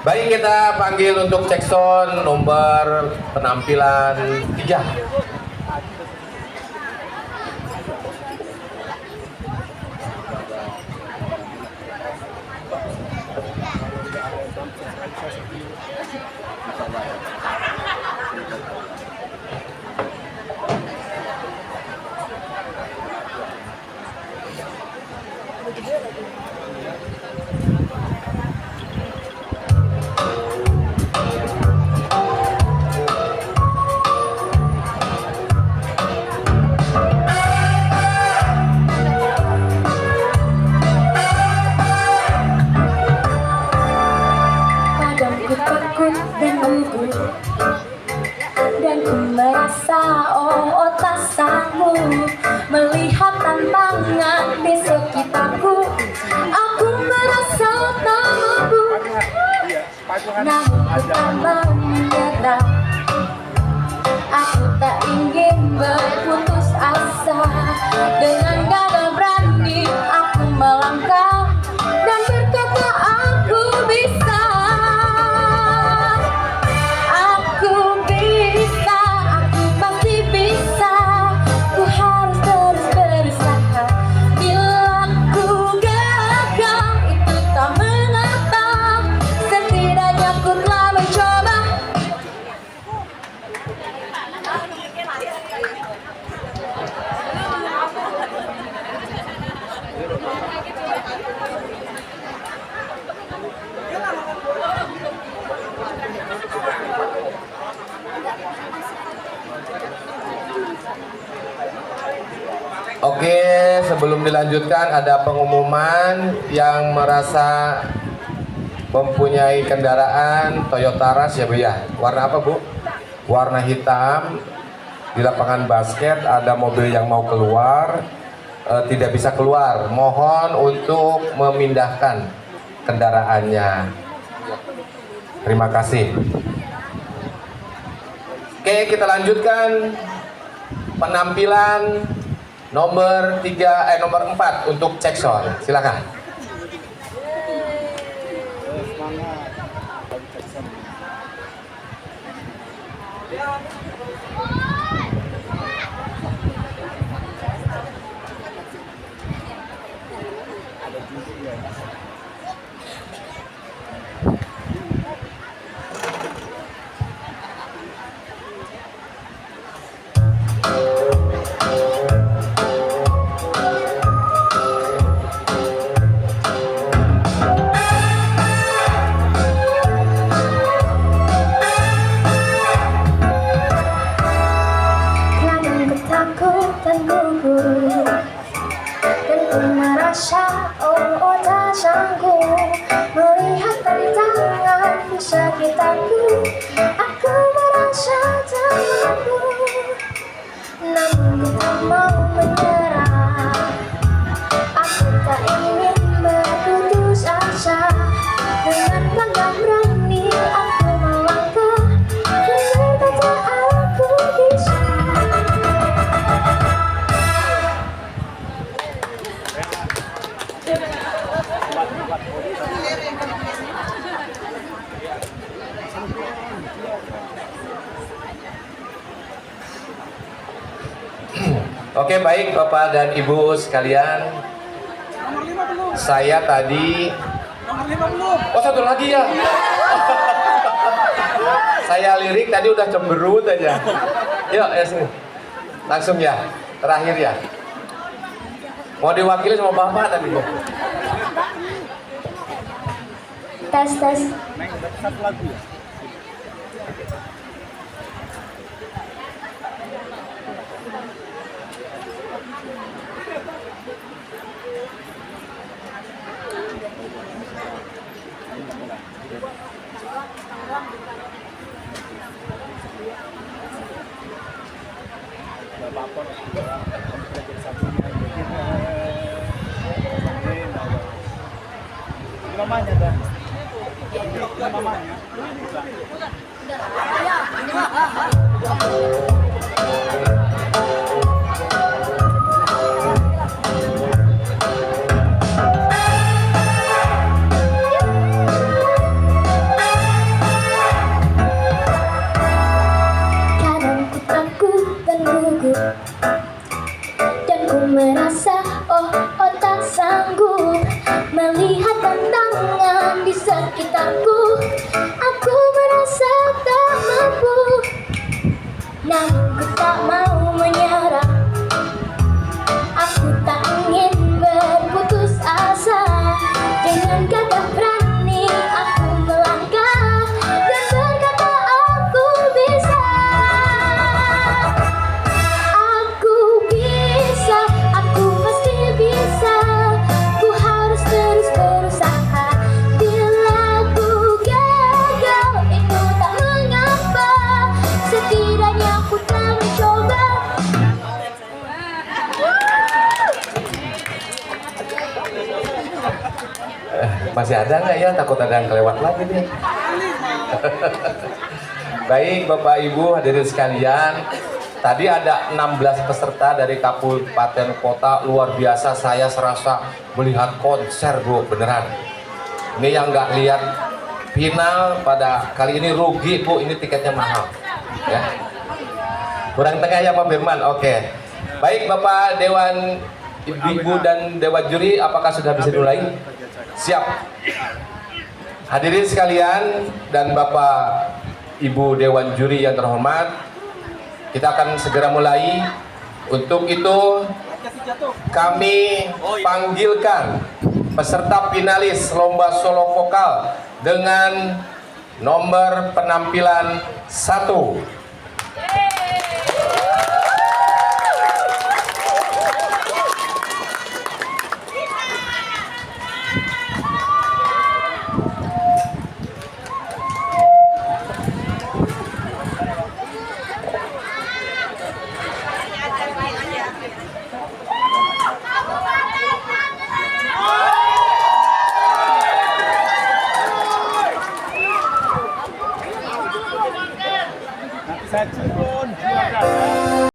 Baik, kita panggil untuk cek sound nomor penampilan 3. Dan gugup dan ku merasa oh tak sanggup melihat tantangan di sekitarku. Aku merasa tak mampu, namun ku tak mau menyerah. Aku tak ingin berputus asa. Dengan gagah berani aku melangkah dan berkata aku bisa. Oke, sebelum dilanjutkan ada pengumuman yang merasa mempunyai kendaraan Toyota Rush ya Bu ya. Warna apa Bu? Warna hitam. Di lapangan basket ada mobil yang mau keluar, tidak bisa keluar. Mohon untuk memindahkan kendaraannya. Terima kasih. Oke, kita lanjutkan penampilan nomor 4 untuk cek sound. Silakan. Oh tak sanggup melihat tantangan di sekitarku. Aku merasa tak mampu, namun ku tak mau menyerah. Aku tak ingin berputus asa. Dengan gagah berani aku melangkah dan berkata aku bisa. Oke, baik Bapak dan Ibu sekalian. Saya tadi oh satu lagi ya. Saya lirik tadi udah cemberut aja. Yuk ya sini. Langsung ya. Terakhir ya. Mau diwakili sama Bapak tadi Bu. Tes. Satu lagu ya. Mamanya dah. Mamanya. gitarku. Aku merasa tak mampu, namun ku tak mau menyerah. Aku tak ingin berputus asa. Dengan gagah berani aku melangkah dan berkata aku bisa. Aku bisa, aku pasti bisa. Ku harus terus berusaha. Bila ku gagal itu tak mengapa, setidaknya ku telah mencoba. Masih ada nggak ya? Takut ada yang kelewat lagi nih. Baik Bapak Ibu hadirin sekalian, tadi ada 16 peserta dari kabupaten kota. Luar biasa, saya serasa melihat konser Bu, beneran. Ini yang nggak lihat final pada kali ini rugi Bu, ini tiketnya mahal ya. Kurang tengah ya Pak Firman. Oke. Baik Bapak Dewan Ibu dan Dewan Juri, apakah sudah bisa dimulai? Siap. Hadirin sekalian dan Bapak Ibu Dewan Juri yang terhormat, kita akan segera mulai. Untuk itu kami panggilkan peserta finalis lomba solo vokal dengan nomor penampilan 1. Saya turun juara.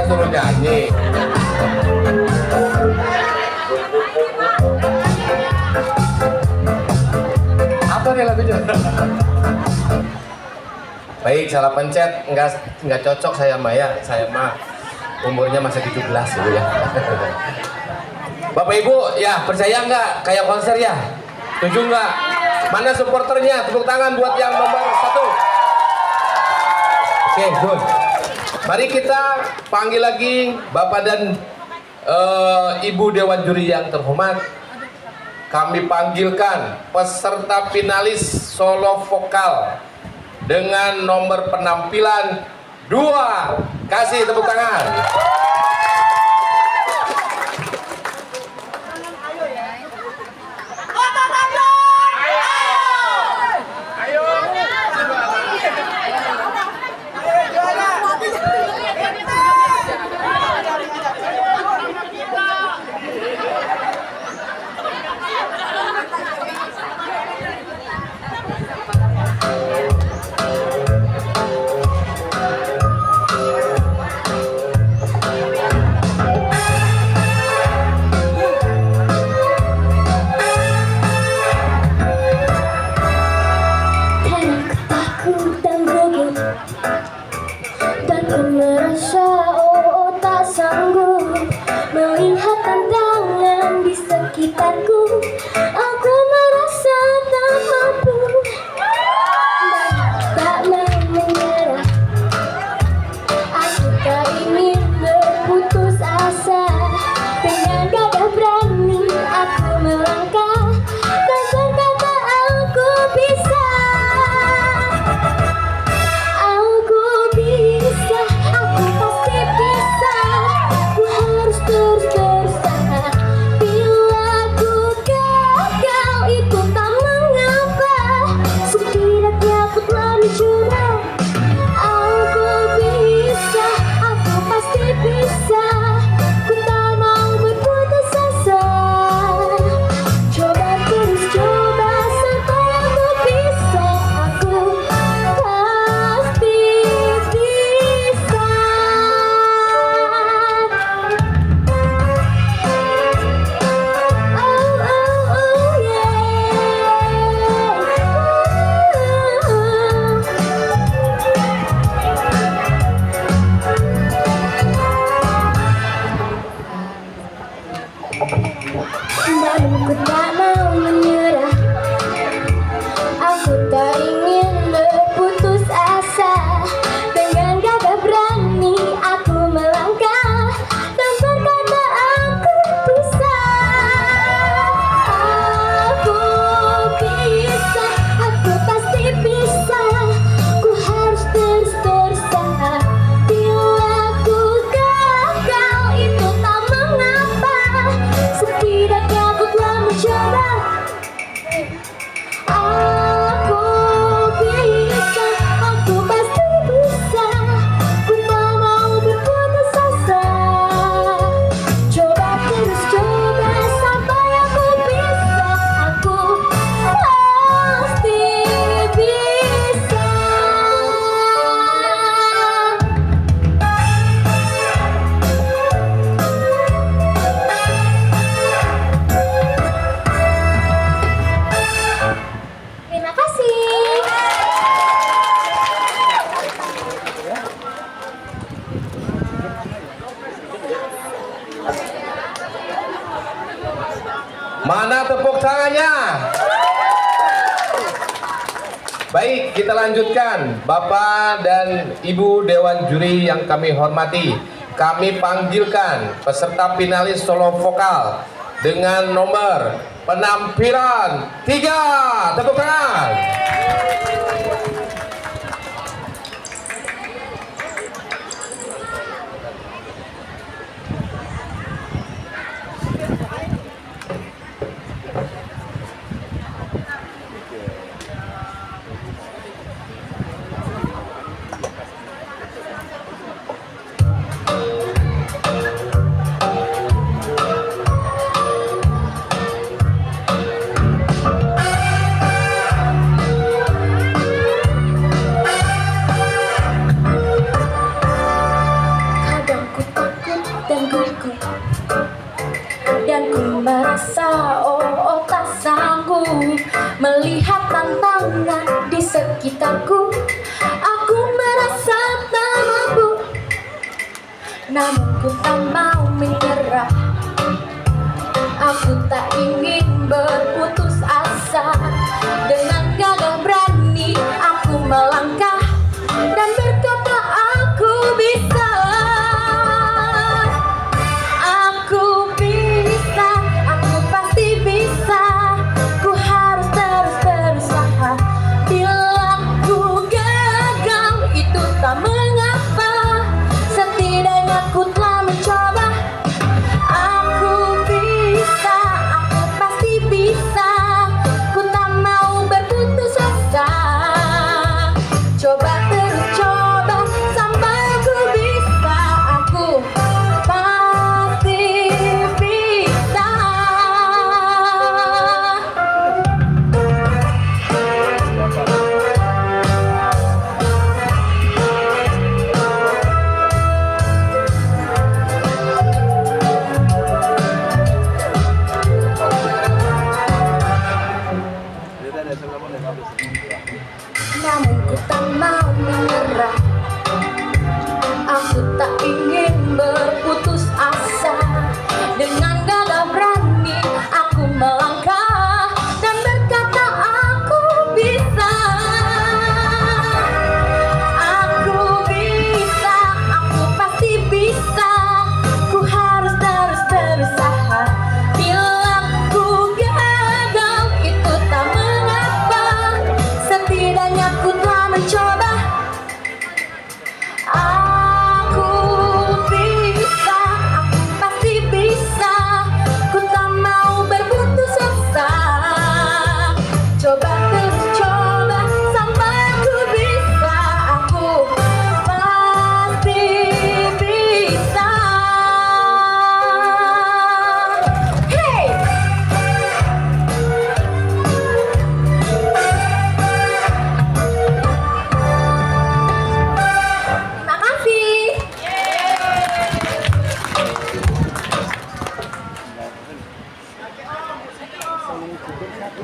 suruh nyanyi. Apa nih lagunya? Baik, salah pencet, nggak cocok saya Maya, saya mah umurnya masih 17 gitu ya. Bapak Ibu, ya percaya nggak kayak konser ya? Setuju nggak? Mana supporternya? Tepuk tangan buat yang nomor 1. Oke, good. Mari kita panggil lagi Bapak dan Ibu Dewan Juri yang terhormat. Kami panggilkan peserta finalis solo vokal dengan nomor penampilan 2. Kasih tepuk tangan. Dan ku merasa oh tak sanggup melihat tantangan di sekitarku. Aku merasa tak mampu dan tak mau menyerah. Aku tak ingin berputus asa. Dengan gagah berani aku melangkah dan berkata aku bisa. Namun ku tak mau menyerah. Aku tak ingin berputus asa. Dengan gagah berani aku melangkah dan berkata aku bisa. Aku bisa, aku pasti bisa. Ku harus terus berusaha. Bila ku gagal itu tak mengapa. Setidaknya aku telah mencoba. Aku bisa, aku pasti bisa. Ku tak mau berputus asa. Coba terus coba sampai aku bisa. Aku pasti bisa. Terima kasih. Mana tepuk tangannya? Baik, kita lanjutkan. Bapak dan Ibu Dewan Juri yang kami hormati, kami panggilkan peserta finalis solo vokal dengan nomor penampilan 3. Tepuk tangan. namun ku tak mau menyerah. Aku tak ingin berputus asa. Dengan gagah berani aku melangkah dan berkata aku bisa. Aku bisa, aku pasti bisa. Ku harus terus berusaha. Bila ku gagal itu tak mengapa, setidaknya ku telah mencoba. Aku bisa, aku pasti bisa. Ku tak mau berputus asa. Coba terus coba sampai aku bisa. Aku pasti bisa. Namun ku tak mau menyerah. Aku tak ingin berputus asa. Dengan gagah berani aku melangkah dan berkata aku bisa. Aku bisa, aku pasti bisa. Ku harus terus berusaha. Bila ku gagal itu tak mengapa, setidaknya ku telah mencoba. Aku bisa, aku pasti bisa. Ku tak mau berputus asa. Coba terus coba sampai aku bisa. Aku pasti bisa. Hey! Terima kasih.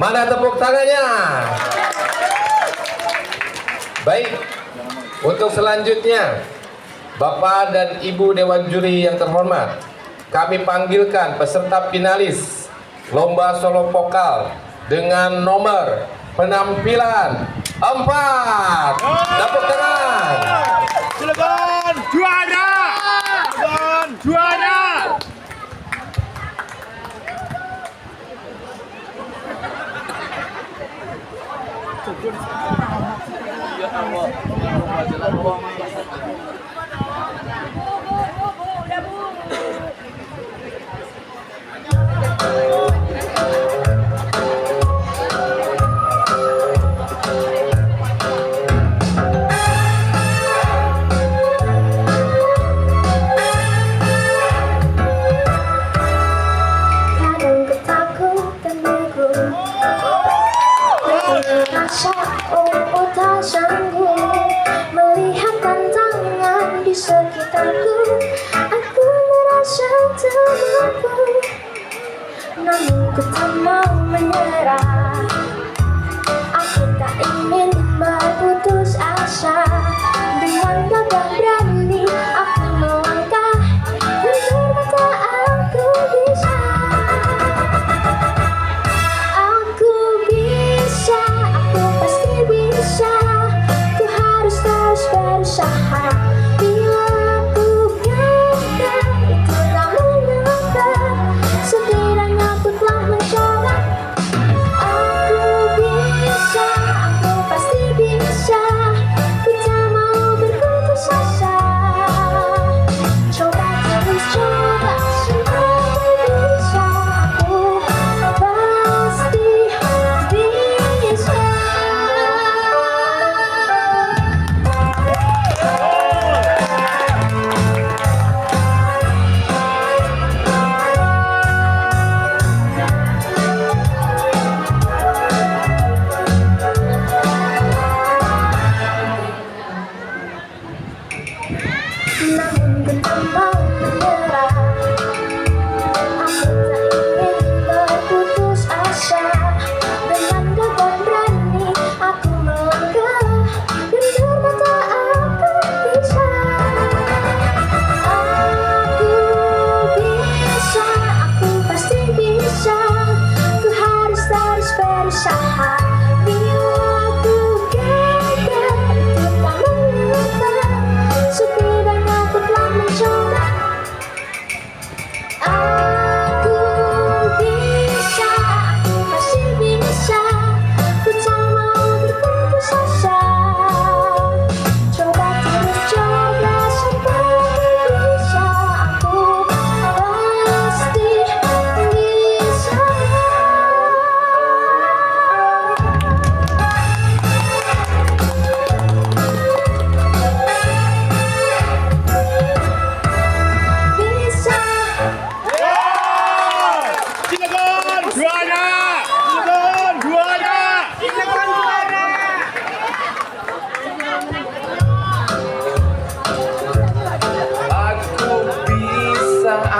Mana tepuk tangannya? Baik, untuk selanjutnya Bapak dan Ibu Dewan Juri yang terhormat, kami panggilkan peserta finalis Lomba Solo Vokal dengan nomor penampilan 4. Tepuk tangan. Cilegon juara. Cilegon juara. Kadang ketakutan aku, rasa oh tak sanggup melihat tantangan di sekitarku. Aku merasa tak mampu, namun ku tak mau menyerah. Aku tak ingin berputus asa. Dengan gagah berani aku melangkah dan berkata aku bisa. Aku bisa, aku pasti bisa. Ku harus terus berusaha. Bila aku gagal itu tak mengapa, setidaknya aku telah mencoba. Aku bisa, aku pasti bisa. Ku tak mau berputus asa. Coba terus coba sampai aku bisa. Aku pasti bisa. Namun ku tak mau menyerah. Aku tak ingin berputus asa. Dengan gagah berani aku melangkah dan berkata aku bisa.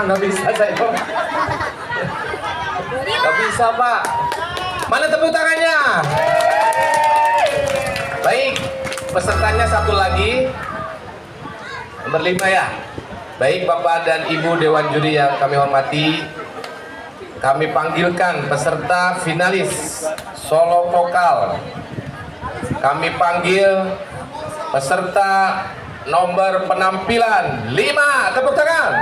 nggak bisa saya. Nggak bisa Pak. Mana tepuk tangannya? Baik, pesertanya satu lagi. Nomor 5 ya. Baik Bapak dan Ibu Dewan Juri yang kami hormati, kami panggilkan peserta finalis solo vokal. Kami panggil peserta nomor penampilan 5. Tepuk tangan.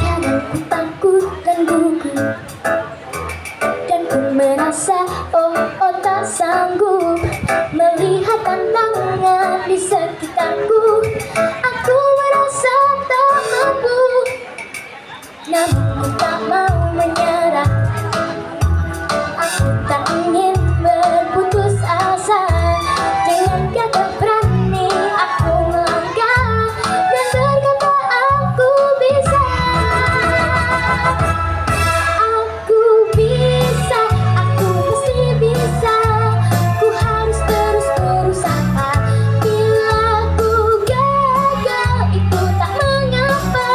Kadang ku takut dan gugup, dan ku merasa oh tak sanggup melihat tantangan di sekitarku. Aku merasa tak mampu, namun ku tak mau menyerah. Aku tak ingin berputus asa. Dengan kata berani aku melangkah dan berkata aku bisa. Aku bisa, aku pasti bisa. Ku harus terus berusaha. Bila ku gagal itu tak mengapa,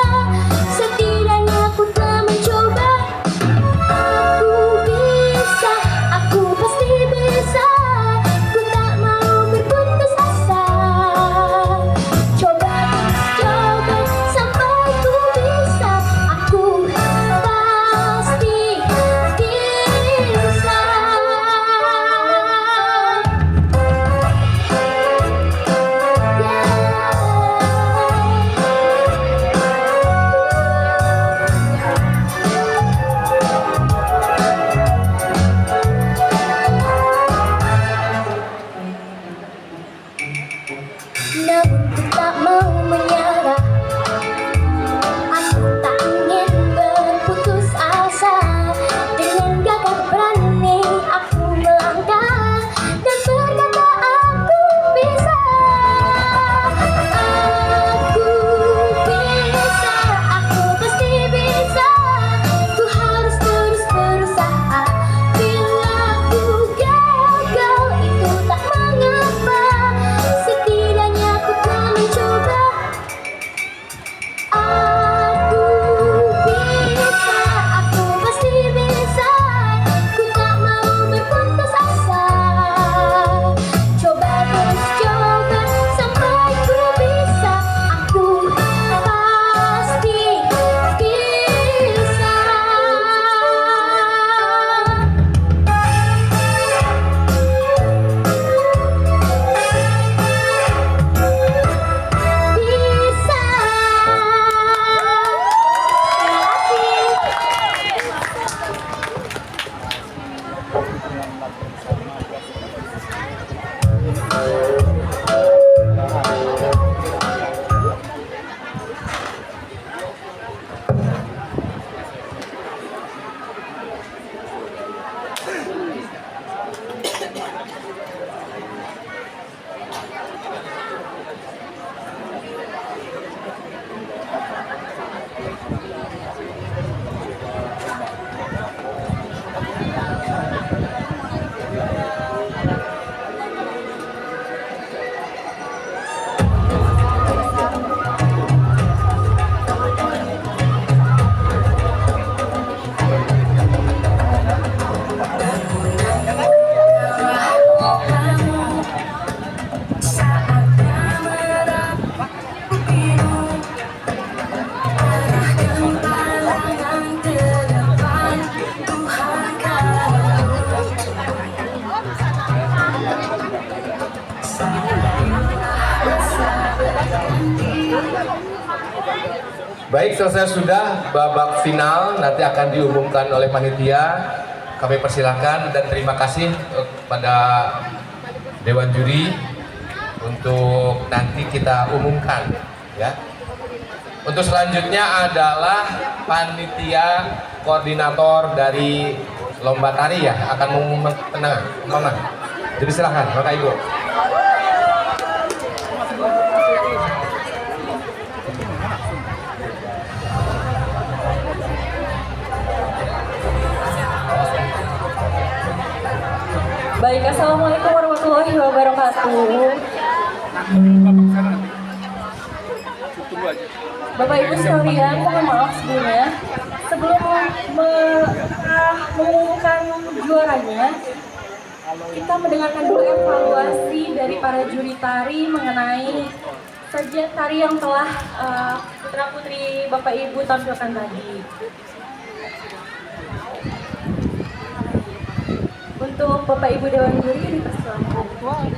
setidaknya ku telah mencoba. Aku bisa, aku pasti bisa. Ku tak mau berputus asa. Coba terus coba sampai ku bisa. Aku pasti bisa. Namun ku tak mau menyerah. Aku tak ingin berputus asa. Dengan gagah berani aku melangkah dan berkata aku bisa. Aku bisa, aku pasti bisa. Ku harus terus berusaha. Bila ku gagal itu tak mengapa, setidaknya ku telah mencoba. Aku bisa, aku pasti bisa. Ku tak mau berputus asa. Coba terus coba sampai ku bisa. Aku pasti bisa. Bisa. Baik, selesai sudah babak final, nanti akan diumumkan oleh panitia. Kami persilahkan dan terima kasih kepada Dewan Juri untuk nanti kita umumkan ya. Untuk selanjutnya adalah panitia koordinator dari lomba tari ya akan mengumumkan Mama. Jadi silahkan Bapak Ibu. Baik, assalamualaikum warahmatullahi wabarakatuh. Bapak Ibu sekalian, mohon maaf sebelumnya. Sebelum mengumumkan juaranya, kita mendengarkan dulu evaluasi dari para juri tari mengenai sajian tari yang telah putra putri Bapak Ibu tampilkan tadi. Untuk Bapak Ibu Dewan Juri dipersilakan.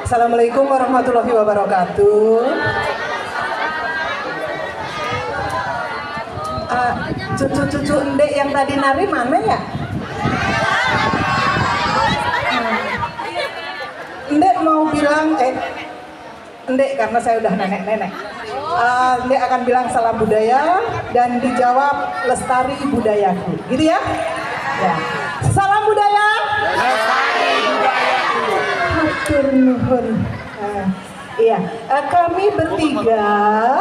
Assalamualaikum warahmatullahi wabarakatuh. Cucu-cucu endek yang tadi nari mana ya? Endek mau bilang, endek karena saya udah nenek-nenek. Endek akan bilang salam budaya dan dijawab lestari budayaku, gitu ya? Ya. Salam budaya. Hatur nuhun. Iya, kami bertiga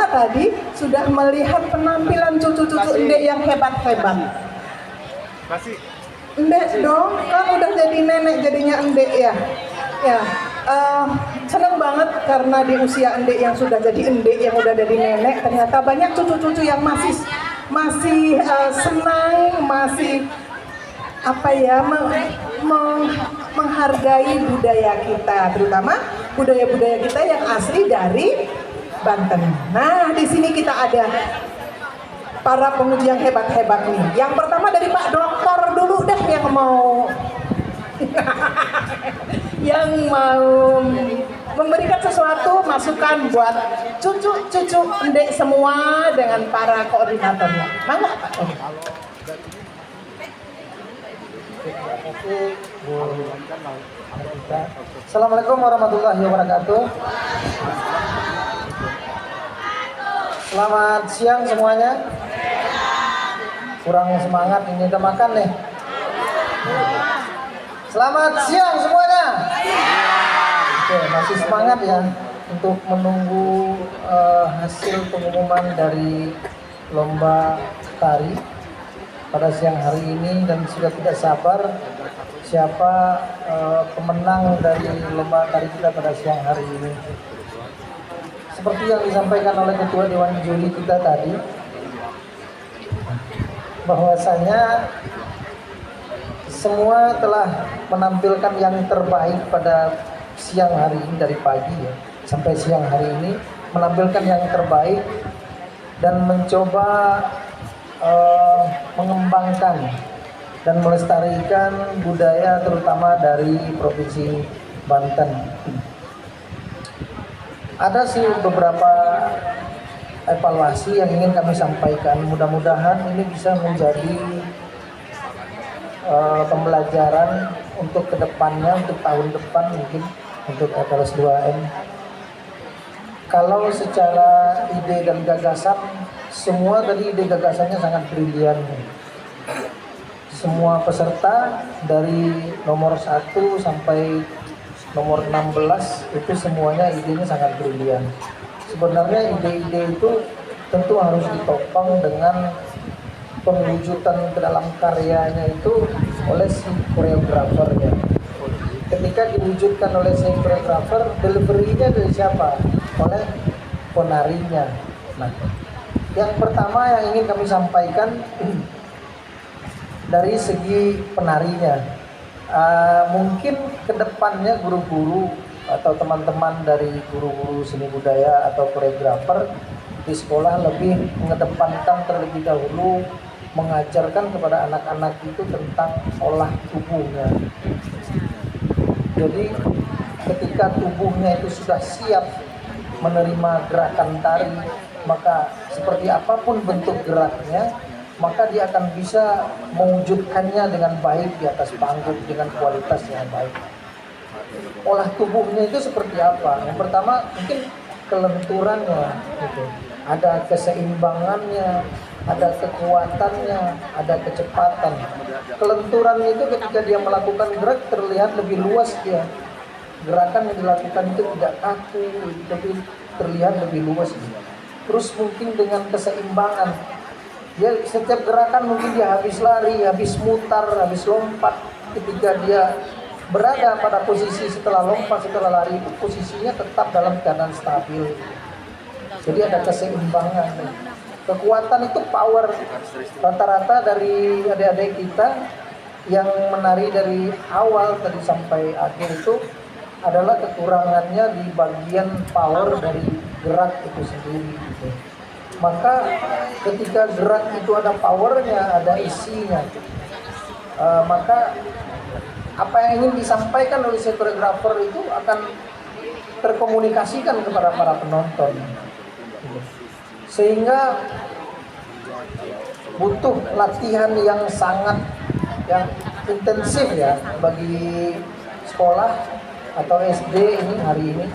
tadi sudah melihat penampilan cucu-cucu endek yang hebat-hebat. Endek dong, kan udah jadi nenek jadinya endek ya. Ya, senang banget karena di usia endek yang sudah jadi endek yang udah jadi nenek, ternyata banyak cucu-cucu yang masih senang, masih menghargai budaya kita, terutama budaya-budaya kita yang asli dari Banten. Nah, di sini kita ada para penguji yang hebat-hebat nih. Yang pertama dari Pak Dokter dulu deh yang mau memberikan sesuatu masukan buat cucu-cucu endek semua dengan para koordinatornya. Mangga Pak. Assalamualaikum warahmatullahi wabarakatuh. Selamat siang semuanya. Kurang semangat ini udah makan nih. Selamat siang semuanya. Oke, masih semangat ya untuk menunggu hasil pengumuman dari lomba tari pada siang hari ini, dan sudah tidak sabar siapa pemenang dari lomba tari kita pada siang hari ini. Seperti yang disampaikan oleh Ketua Dewan Juri kita tadi, bahwasanya semua telah menampilkan yang terbaik pada siang hari ini, dari pagi ya sampai siang hari ini menampilkan yang terbaik dan mencoba mengembangkan dan melestarikan budaya terutama dari Provinsi Banten. Ada sih beberapa evaluasi yang ingin kami sampaikan. Mudah-mudahan ini bisa menjadi pembelajaran untuk kedepannya, untuk tahun depan mungkin, untuk FLS 2M. Kalau secara ide dan gagasan, semua tadi ide gagasannya sangat brilian. Semua peserta dari nomor 1 sampai nomor 16 itu semuanya idenya sangat brilian. Sebenarnya ide-ide itu tentu harus ditopang dengan pemwujudan ke dalam karyanya itu oleh si koreografernya. Ketika diwujudkan oleh si koreografer, delivery-nya dari siapa? Oleh penarinya. Nah, yang pertama yang ingin kami sampaikan dari segi penarinya. Mungkin kedepannya guru-guru atau teman-teman dari guru-guru seni budaya atau koreografer di sekolah lebih mengedepankan terlebih dahulu mengajarkan kepada anak-anak itu tentang olah tubuhnya. Jadi ketika tubuhnya itu sudah siap menerima gerakan tari, maka seperti apapun bentuk geraknya, maka dia akan bisa mewujudkannya dengan baik di atas panggung dengan kualitas yang baik. Olah tubuhnya itu seperti apa? Yang pertama mungkin kelenturannya, gitu. Ada keseimbangannya, ada kekuatannya, ada kecepatan. Kelenturan itu ketika dia melakukan gerak terlihat lebih luas dia. Gerakan yang dilakukan itu tidak kaku, tapi terlihat lebih luas. Terus mungkin dengan keseimbangan, dia setiap gerakan mungkin dia habis lari, habis mutar, habis lompat. Ketika dia berada pada posisi setelah lompat, setelah lari, posisinya tetap dalam keadaan stabil. Jadi ada keseimbangan. Kekuatan itu power. Rata-rata dari adik-adik kita yang menari dari awal tadi sampai akhir itu adalah kekurangannya di bagian power dari gerak itu sendiri. Gitu. Maka ketika gerak itu ada powernya, ada isinya, maka apa yang ingin disampaikan oleh si koreografer itu akan terkomunikasikan kepada para penonton. Sehingga butuh latihan yang sangat intensif ya bagi sekolah atau SD ini hari ini,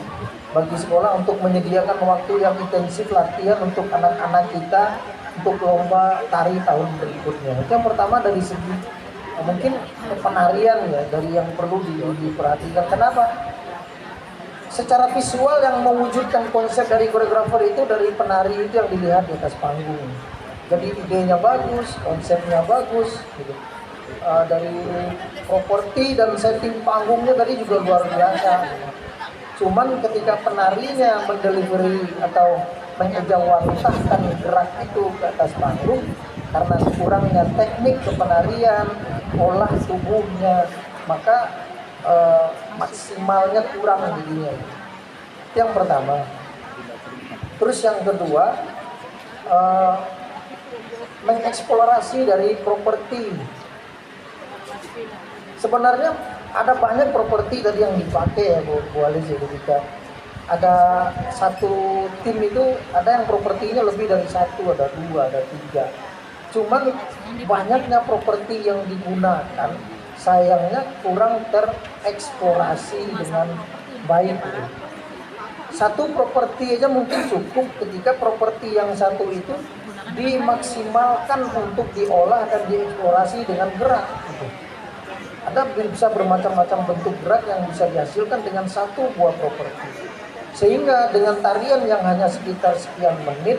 bagi sekolah untuk menyediakan waktu yang intensif latihan untuk anak-anak kita untuk lomba tari tahun berikutnya. Itu yang pertama dari segi mungkin penarian ya, dari yang perlu diperhatikan. Kenapa? Secara visual yang mewujudkan konsep dari koreografer itu dari penari itu yang dilihat di atas panggung. Jadi idenya bagus, konsepnya bagus, gitu. Dari properti dan setting panggungnya tadi juga luar biasa. Cuman ketika penarinya mendelivery atau mengejawantahkan gerak itu ke atas panggung karena kurangnya teknik kepenarian, olah tubuhnya, maka maksimalnya kurang jadinya. Yang pertama. Terus yang kedua, mengeksplorasi dari properti. Sebenarnya ada banyak properti tadi yang dipakai ya Bu Alis ya, ketika ada satu tim itu ada yang propertinya lebih dari satu, ada dua, ada tiga. Cuman banyaknya properti yang digunakan sayangnya kurang tereksplorasi dengan baik. Satu properti aja mungkin cukup ketika properti yang satu itu dimaksimalkan untuk diolah dan dieksplorasi dengan gerak. Ada bisa bermacam-macam bentuk gerak yang bisa dihasilkan dengan satu buah properti. Sehingga dengan tarian yang hanya sekitar sekian menit,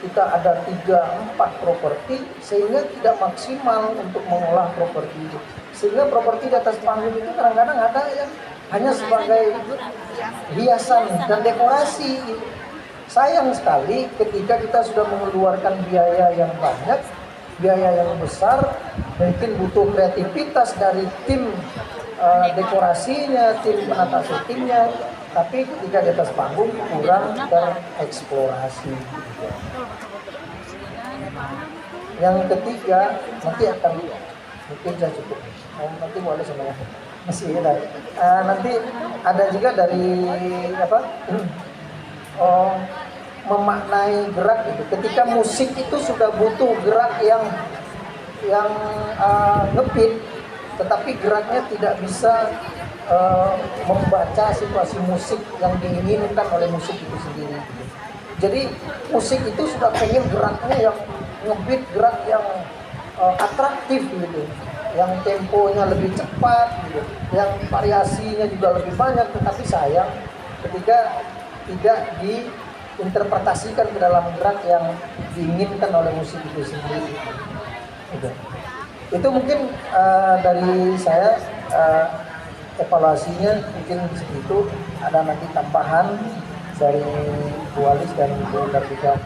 kita ada 3-4 properti, sehingga tidak maksimal untuk mengolah properti itu. Sehingga properti di atas panggung itu kadang-kadang ada yang hanya sebagai hiasan dan dekorasi. Sayang sekali ketika kita sudah mengeluarkan biaya yang banyak, biaya yang besar, mungkin butuh kreativitas dari tim dekorasinya, tim penata syutingnya, tapi ketika di atas panggung kurang tereksplorasi. Yang ketiga, nanti akan mungkin saya cukup. Nanti boleh semuanya masih ada. Nanti ada juga dari memaknai gerak itu. Ketika musik itu sudah butuh gerak yang ngebeat, tetapi geraknya tidak bisa membaca situasi musik yang diinginkan oleh musik itu sendiri. Jadi musik itu sudah pengen geraknya yang ngebeat, gerak yang atraktif gitu, yang temponya lebih cepat gitu, yang variasinya juga lebih banyak, tetapi sayang ketika tidak diinterpretasikan ke dalam gerak yang diinginkan oleh musik itu sendiri. Gitu. Itu mungkin dari saya evaluasinya mungkin segitu. Ada nanti tambahan dari Bu Alis dan Bu Kartika.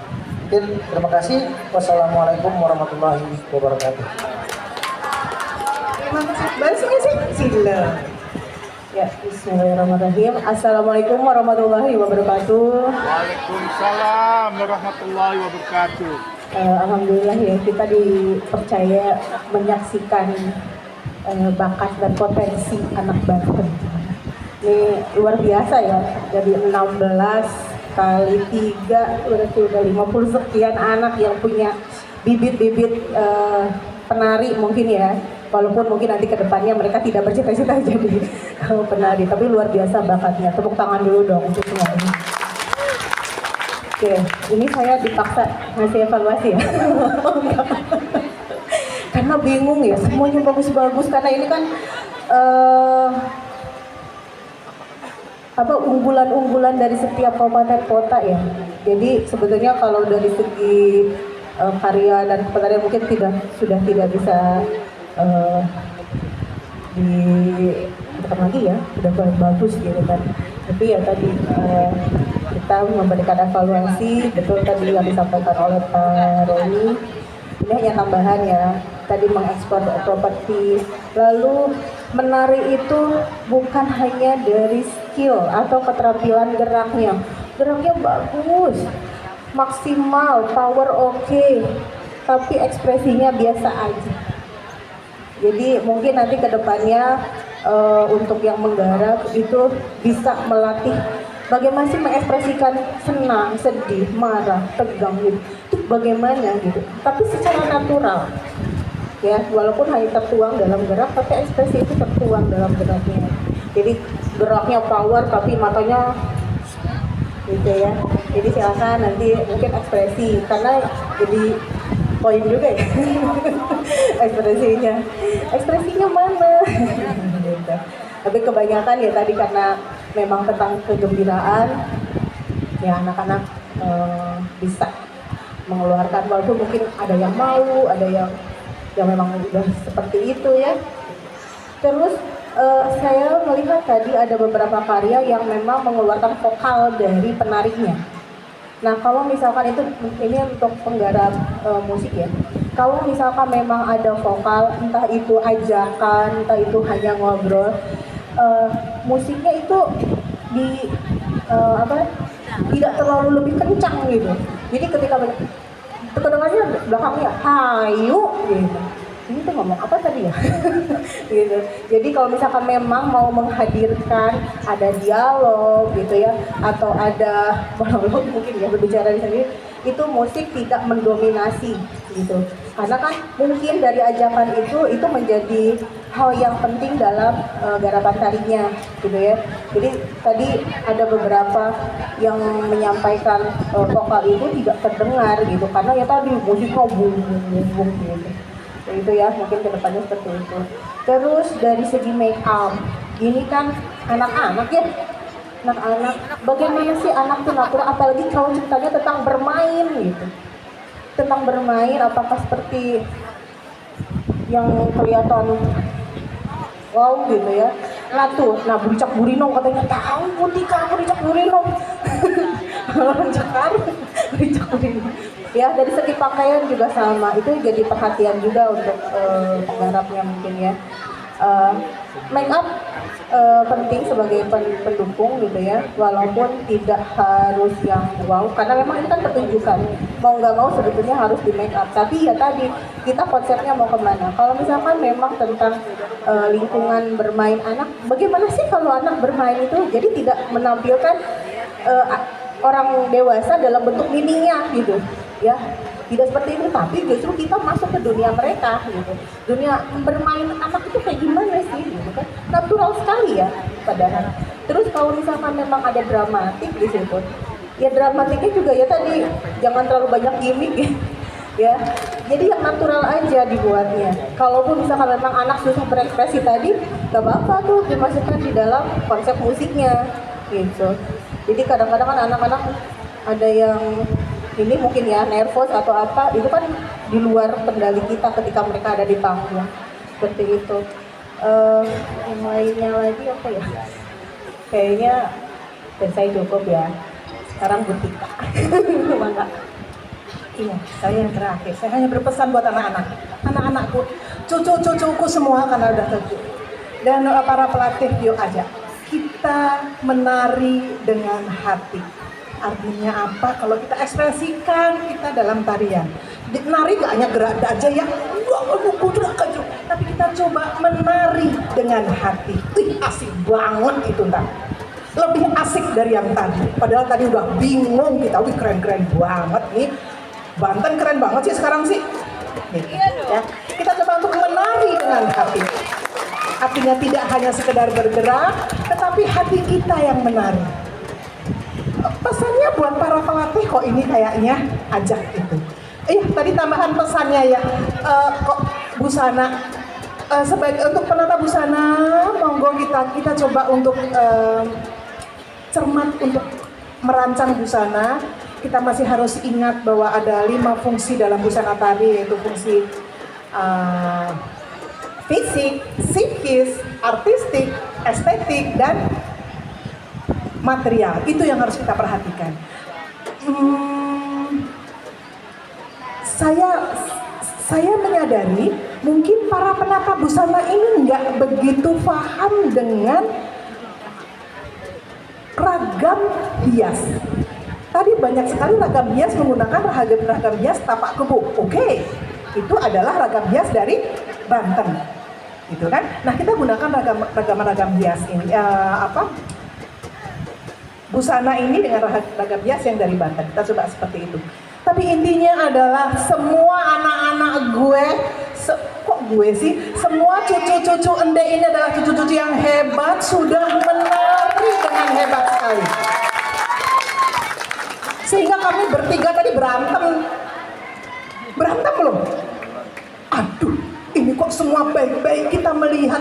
Mungkin terima kasih. Wassalamualaikum warahmatullahi wabarakatuh. Terima kasih. Balik sini sih. Sila. Ya, bismillahirrahmanirrahim. Assalamualaikum warahmatullahi wabarakatuh. Waalaikumsalam warahmatullahi wabarakatuh. Alhamdulillah ya, kita dipercaya menyaksikan bakat dan potensi anak Banten. Ini luar biasa ya, jadi 16 kali 3 berarti udah 50 sekian anak yang punya bibit-bibit penari mungkin ya. Walaupun mungkin nanti ke depannya mereka tidak bercita-cita jadi penari, tapi luar biasa bakatnya. Tepuk tangan dulu dong untuk semuanya. Oke, ini saya dipaksa ngasih evaluasi ya. Karena bingung ya, semuanya bagus-bagus karena ini kan unggulan-unggulan dari setiap kabupaten kota ya. Jadi sebetulnya kalau dari segi karya dan penarian mungkin sudah tidak bisa ditekan lagi ya, sudah bagus gitu kan. Tapi ya tadi kita memberikan evaluasi, betul tadi yang disampaikan oleh Pak Roni. Ini hanya tambahan ya, tadi mengekspor properti. Lalu menari itu bukan hanya dari skill atau keterampilan geraknya bagus, maksimal, power oke, tapi ekspresinya biasa aja. Jadi mungkin nanti ke depannya untuk yang menggarap itu bisa melatih bagaimana sih mengekspresikan senang, sedih, marah, tegang gitu. Itu bagaimana gitu. Tapi secara natural. Ya, walaupun hanya tertuang dalam gerak, tapi ekspresi itu tertuang dalam geraknya. Jadi geraknya power tapi matanya gitu ya. Jadi silakan nanti mungkin ekspresi karena jadi poin juga ya. ekspresinya mana gitu. Tapi kebanyakan ya tadi karena memang tentang kegembiraan ya anak-anak bisa mengeluarkan, walaupun mungkin ada yang malu, ada yang memang udah seperti itu ya. Terus saya melihat tadi ada beberapa karya yang memang mengeluarkan vokal dari penarinya. Nah, kalau misalkan ini untuk penggarap musik ya. Kalau misalkan memang ada vokal, entah itu ajakan, entah itu hanya ngobrol, musiknya itu tidak terlalu lebih kencang gitu. Jadi ketika kedengarannya belakangnya hayu gitu. Ini tuh ngomong apa tadi ya? Gitu. Jadi kalau misalkan memang mau menghadirkan ada dialog gitu ya, atau ada monolog mungkin ya berbicara di sini, itu musik tidak mendominasi gitu. Karena kan mungkin dari ajakan itu menjadi hal yang penting dalam garapan tarinya gitu ya. Jadi tadi ada beberapa yang menyampaikan vokal itu tidak terdengar gitu karena ya tadi musiknya bung gitu. Itu ya mungkin kedepannya seperti itu. Terus dari segi make up, ini kan anak-anak ya, anak-anak. Bagaimana sih anak tuh natural, apalagi kalau ceritanya tentang bermain gitu. Tentang bermain, apakah seperti yang kelihatan wow gitu ya. Nah Buricak Burino katanya tahu Butika Buricak Burino. Buricak Burino. Ya dari segi pakaian juga sama, itu jadi perhatian juga untuk penggarapnya mungkin ya. Make up penting sebagai pendukung gitu ya, walaupun tidak harus yang wow, karena memang ini kan pertunjukan, mau nggak mau sebetulnya harus di make up. Tapi ya tadi kita konsepnya mau kemana? Kalau misalkan memang tentang lingkungan bermain anak, bagaimana sih kalau anak bermain itu jadi tidak menampilkan orang dewasa dalam bentuk mininya gitu ya, tidak seperti itu, tapi justru kita masuk ke dunia mereka gitu. Dunia bermain anak itu kayak gimana sih gitu kan, natural sekali ya padahal. Terus kalau misalkan memang ada dramatik di situ ya, dramatiknya juga ya tadi jangan terlalu banyak gimmick ya, jadi yang natural aja dibuatnya. Kalaupun misalkan memang anak susah berekspresi tadi, gak apa-apa tuh dimasukkan di dalam konsep musiknya gitu. Jadi kadang-kadang kan anak-anak ada yang ini mungkin ya nervous atau apa, itu kan di luar kendali kita ketika mereka ada di panggung seperti itu. Yang lainnya lagi apa ya? Kayaknya dari saya cukup ya. Sekarang Butika. Mangga. Iya, saya yang terakhir. Saya hanya berpesan buat anak-anak, anak-anakku, cucu-cucuku semua karena udah cucu. Dan para pelatih, yuk aja kita menari dengan hati. Artinya apa? Kalau kita ekspresikan kita dalam tarian, nari gak hanya gerak aja ya, tapi kita coba menari dengan hati. Asik banget itu ntar. Lebih asik dari yang tadi. Padahal tadi udah bingung kita, keren-keren banget nih. Banten keren banget sih sekarang sih. Gitu, ya. Kita coba untuk menari dengan hati. Artinya tidak hanya sekedar bergerak, tetapi hati kita yang menari. Pesannya buat para pelatih kok ini kayaknya ajak itu. Tadi tambahan pesannya ya, kok busana. Sebagai untuk penata busana, monggo kita coba untuk cermat untuk merancang busana. Kita masih harus ingat bahwa ada 5 fungsi dalam busana tadi, yaitu fungsi fisik, psikis, artistik, estetik, dan material. Itu yang harus kita perhatikan. Saya menyadari mungkin para penata busana ini nggak begitu paham dengan ragam hias. Tadi banyak sekali ragam hias menggunakan ragam hias tapak kubu. Oke, itu adalah ragam hias dari Banten, gitu kan? Nah, kita gunakan ragam hias ini, busana ini dengan ragam hias yang dari Banten. Kita coba seperti itu. Tapi intinya adalah semua anak-anak gue, kok gue sih? Semua cucu-cucu Ende ini adalah cucu-cucu yang hebat, sudah menari dengan hebat sekali. Sehingga kami bertiga tadi berantem belum? Aduh, ini kok semua baik-baik, kita melihat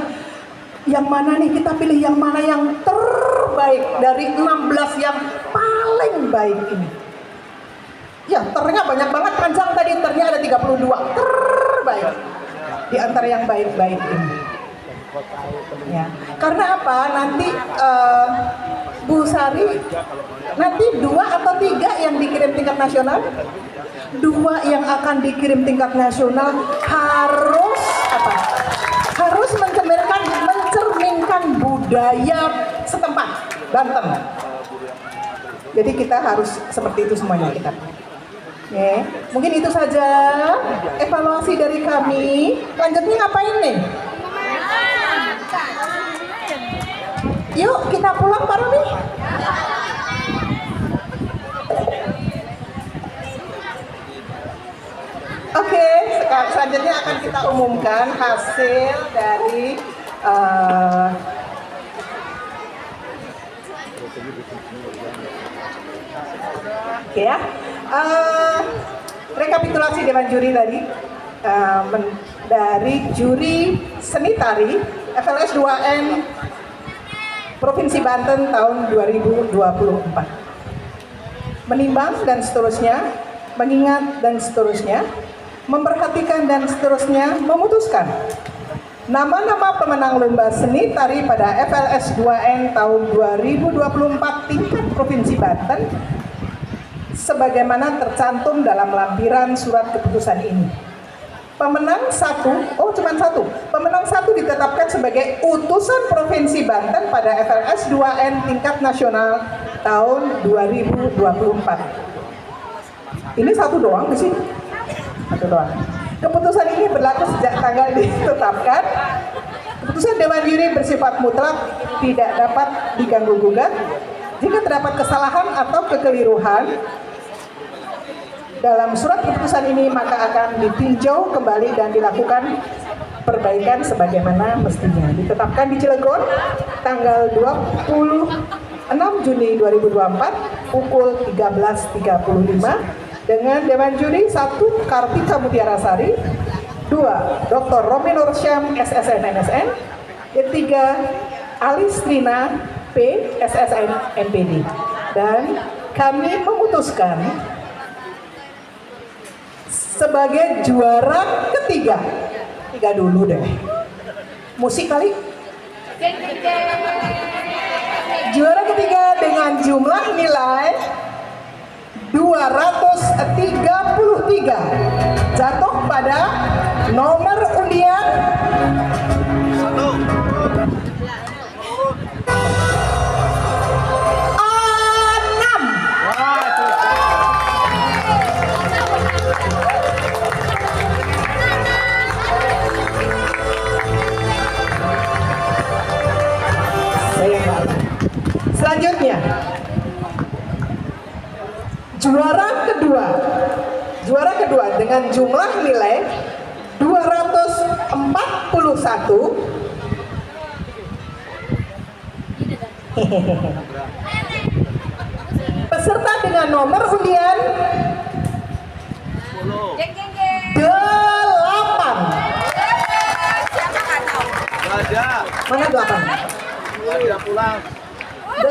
yang mana nih, kita pilih yang mana yang terbaik dari 16 yang paling baik ini. Ya, ternya banyak banget, panjang tadi, ternya ada 32 terbaik di antara yang baik-baik ini. Ya, karena apa? Nanti Bu Sari, nanti 2 atau 3 yang dikirim tingkat nasional, 2 yang akan dikirim tingkat nasional harus apa? Harus mencerminkan budaya setempat Banten. Jadi kita harus seperti itu semuanya kita. Oke, mungkin itu saja evaluasi dari kami. Lanjutnya ngapain nih? Yuk kita pulang Pak Roni. Oke, selanjutnya akan kita umumkan hasil dari ya. Rekapitulasi Dewan Juri tadi dari juri seni tari FLS 2N Provinsi Banten tahun 2024. Menimbang dan seterusnya, mengingat dan seterusnya, memperhatikan dan seterusnya, memutuskan nama-nama pemenang lomba seni tari pada FLS 2N tahun 2024 tingkat Provinsi Banten sebagaimana tercantum dalam lampiran surat keputusan ini. Pemenang cuma satu. Pemenang 1 ditetapkan sebagai utusan Provinsi Banten pada FLS 2N tingkat nasional tahun 2024. Ini satu doang di sini. Satu doang. Keputusan ini berlaku sejak tanggal ditetapkan. Keputusan Dewan Juri bersifat mutlak, tidak dapat diganggu-gugat. Jika terdapat kesalahan atau kekeliruan dalam surat keputusan ini, maka akan ditinjau kembali dan dilakukan perbaikan sebagaimana mestinya. Ditetapkan di Cilegon tanggal 26 Juni 2024 pukul 13.35 dengan Dewan Juri 1 Kartika Mutiara Sari, 2 Dr. Romi Nursyam SSN MSN, 3 Alistrina P SSN MPD. Dan kami memutuskan sebagai juara ketiga dulu deh. Musik kali. Juara ketiga dengan jumlah nilai 233 jatuh pada nomor undian 1. Selanjutnya, juara kedua dengan jumlah nilai 241. Peserta dengan nomor undian 8. Mana 8? Ada pulang. 8.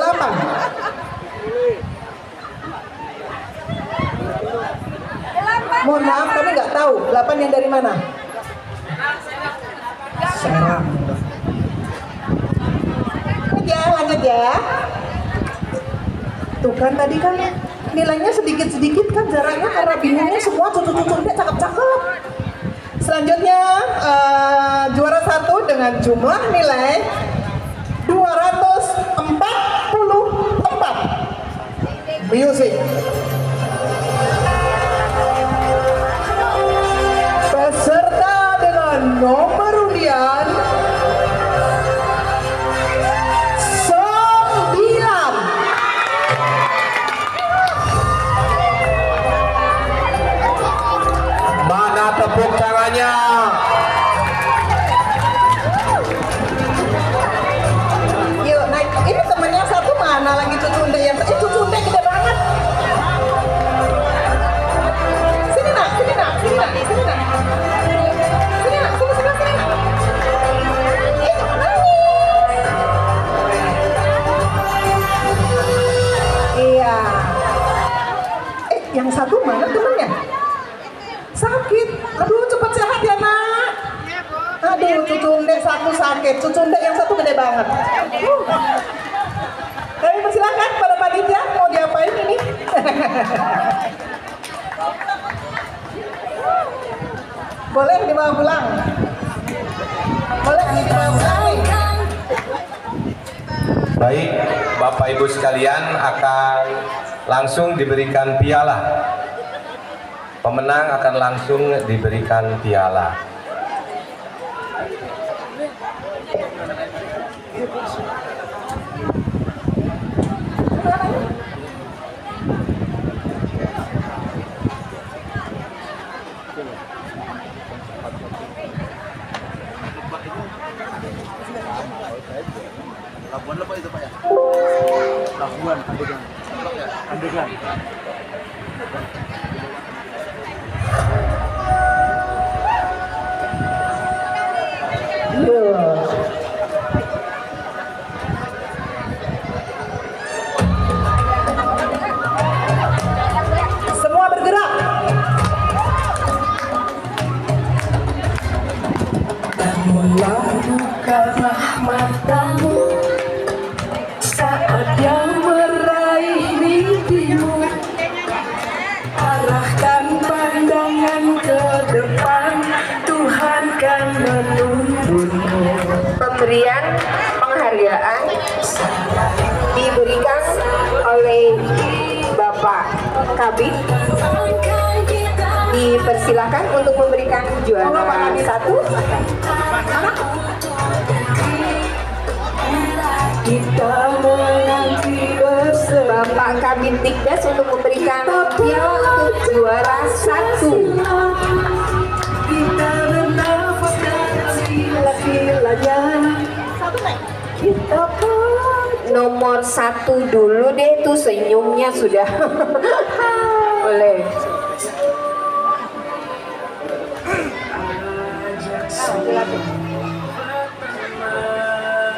Mohon maaf, kami nggak tahu 8 yang dari mana. Serang. Lanjut ya. Tuh kan tadi kan nilainya sedikit-sedikit kan jaraknya karena bingungnya semua cucu-cucunya cakep-cakep. Selanjutnya juara 1 dengan jumlah nilai 244. Music. Peserta dengan nomor undian 9. Mana tepuk tangannya? Yuk naik. Ini temennya satu mana lagi cucunde yang cucunde gede banget. Sini nak, sini nak, sini nak, sini nak. Sini nak, sini nak. Iya. Yang satu mana temennya? Sakit. Aduh, cepat sehat ya nak. Aduh, cucunde satu sakit. Cucunde yang satu gede banget. Kami persilahkan pada panitia mau diapain ini? Boleh dibawa pulang. Boleh dibawa pulang. Baik, Bapak Ibu sekalian akan langsung diberikan piala. Pemenang akan langsung diberikan piala. Labuan apa itu Pak ya? Labuan, Andegan. Semua bergerak. Matamu saat yang meraih mimpimu, arahkan pandangan ke depan, Tuhan kan menuntunmu. Pemberian penghargaan diberikan oleh Bapak Kabid. Dipersilakan untuk memberikan juara 1. Kita menanti bersama Bapak Kabid Tikdas untuk memberikan piala untuk juara 1. kita bernafas dan sila-silanya. Kita Nomor 1 dulu deh, tuh senyumnya sudah. Boleh.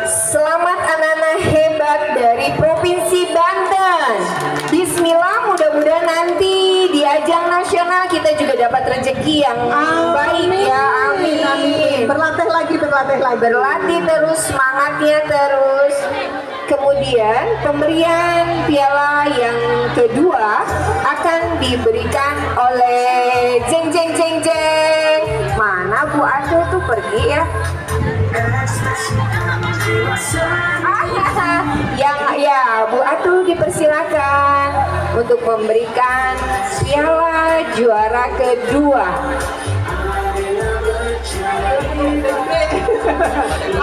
Selamat anak-anak hebat dari Provinsi Banten. Bismillah, mudah-mudahan nanti di ajang nasional kita juga dapat rezeki yang baik ya. Amin. Amin. Berlatih lagi. Berlatih terus, semangatnya terus. Kemudian pemberian piala yang kedua akan diberikan oleh jeng. Mana Bu Atu tuh pergi ya? Yang ya Bu Atu dipersilakan untuk memberikan piala juara kedua.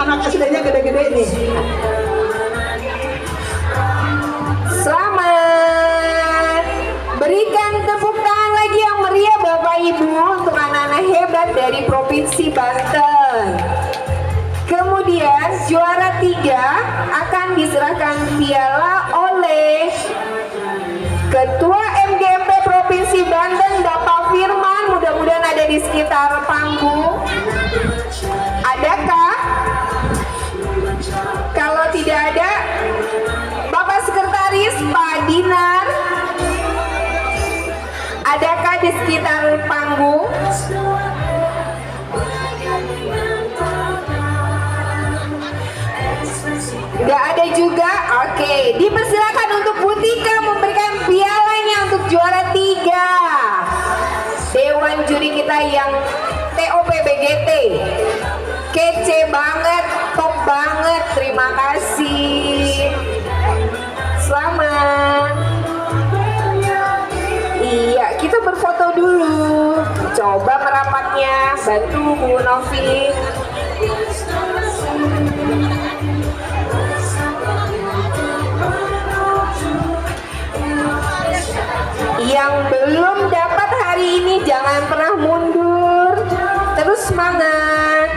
Anak SD-nya gede-gede nih. piala oleh Ketua MGMP Provinsi Banten, Bapak Firman. Mudah-mudahan ada di sekitar panggung. Adakah? Kalau tidak ada, Bapak Sekretaris Pak Dinar, adakah di sekitar panggung? Gak ada juga? Oke, dipersilakan untuk Bu Tika memberikan pialanya untuk juara 3. Dewan juri kita yang TOP BGT. Kece banget, top banget, terima kasih. Selamat. Iya, kita berfoto dulu. Coba merapatnya, bantu Bu Novi. Yang belum dapat hari ini jangan pernah mundur, terus semangat.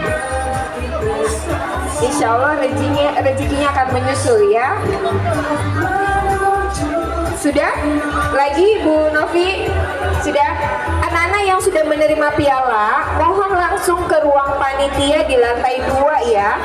Insya Allah rezekinya akan menyusul ya. Sudah? Lagi Bu Novi? Sudah? Anak-anak yang sudah menerima piala, mohon langsung ke ruang panitia di lantai 2 ya.